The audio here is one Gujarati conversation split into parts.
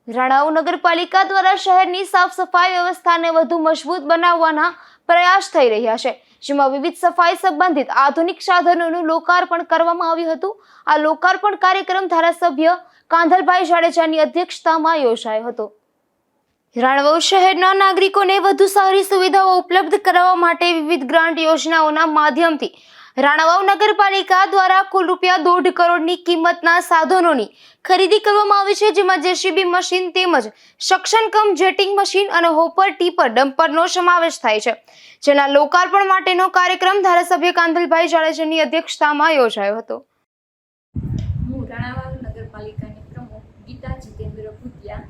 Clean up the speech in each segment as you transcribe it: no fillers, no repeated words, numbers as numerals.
રાણાવાવ નગરપાલિકા દ્વારા શહેરની સાફ સફાઈ વ્યવસ્થાને વધુ મજબૂત બનાવવાના પ્રયાસ થઈ રહ્યા છે, જેમાં વિવિધ સફાઈ સંબંધિત આધુનિક સાધનોનું લોકાર્પણ કરવામાં આવ્યું હતું। આ લોકાર્પણ કાર્યક્રમ ધારાસભ્ય કાંધલભાઈ જાડેજાની અધ્યક્ષતામાં યોજાયો હતો। રાણાવાવ શહેરના નાગરિકોને વધુ સારી સુવિધાઓ ઉપલબ્ધ કરાવવા માટે વિવિધ ગ્રાન્ટ યોજનાઓના માધ્યમથી રાણાવાવ નગરપાલિકા દ્વારા કુલ ₹1.5 કરોડની કિંમતના સાધનોની ખરીદી કરવામાં આવી છે, જેમાં જેસીબી મશીન તેમજ સક્શન કમ જેટિંગ મશીન અને હોપર ટીપર ડમ્પરનો સમાવેશ થાય છે, જેના લોકાર્પણ માટેનો કાર્યક્રમ ધારાસભ્ય કાંધલભાઈ જાડેજાની અધ્યક્ષતામાં યોજાયો હતો। હું રાણાવાવ નગરપાલિકાની પ્રમુખ ગીતા જીતેન્દ્ર ભૂતિયા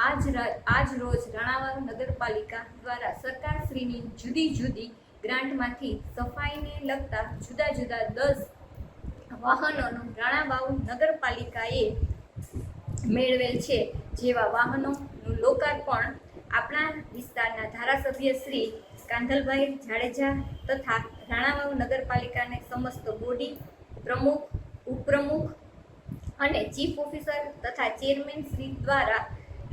આજ રોજ રાણાવાવ નગરપાલિકા દ્વારા સરકારશ્રીની જુદી જુદી ગ્રાન્ટમાંથી સફાઈને લગતા જુદા જુદા 10 વાહનોનું રાણાવાવ નગરપાલિકાએ મેળવેલ છે। જેવા વાહનોનું લોકાર્પણ આપણા વિસ્તારના ધારાસભ્ય શ્રી કાંધલભાઈ જાડેજા તથા રાણાવાવ નગરપાલિકાને સમસ્ત બોડી પ્રમુખ, ઉપપ્રમુખ અને ચીફ ઓફિસર તથા ચેરમેન શ્રી દ્વારા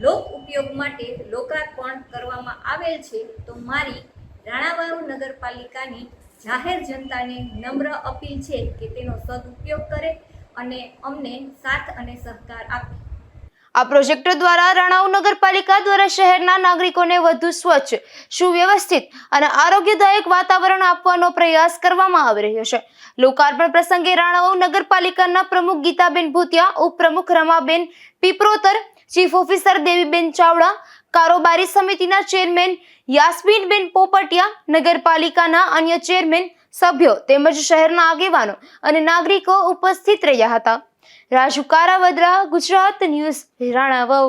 લોક ઉપયોગ માટે લોકાર્પણ કરવામાં આવેલ છે। તો મારી રાણાવાવ નગરપાલિકાની જાહેર જનતાને નમ્ર અપીલ છે કે તેનો સદુપયોગ કરે અને અમને સાથ અને સહકાર આપે। આ પ્રોજેક્ટ દ્વારા રાણાવાવ નગરપાલિકા દ્વારા શહેરના નાગરિકોને વધુ સ્વચ્છ, સુવ્યવસ્થિત અને આરોગ્યદાયક વાતાવરણ આપવાનો પ્રયાસ કરવામાં આવી રહ્યો છે। લોકાર્પણ પ્રસંગે રાણાવાવ નગરપાલિકાના પ્રમુખ ગીતાબેન ભૂતિયા, ઉપપ્રમુખ રમાબેન પીપરોતર, ચીફ ઓફિસર દેવીબેન ચાવડા, કારોબારી સમિતિના ચેરમેન યાસ્મીનબેન પોપટિયા, નગરપાલિકાના અન્ય ચેરમેન, સભ્યો તેમજ શહેરના આગેવાનો અને નાગરિકો ઉપસ્થિત રહ્યા હતા। રાજુ કારાવદરા, ગુજરાત ન્યૂઝ, રાણાવાવ।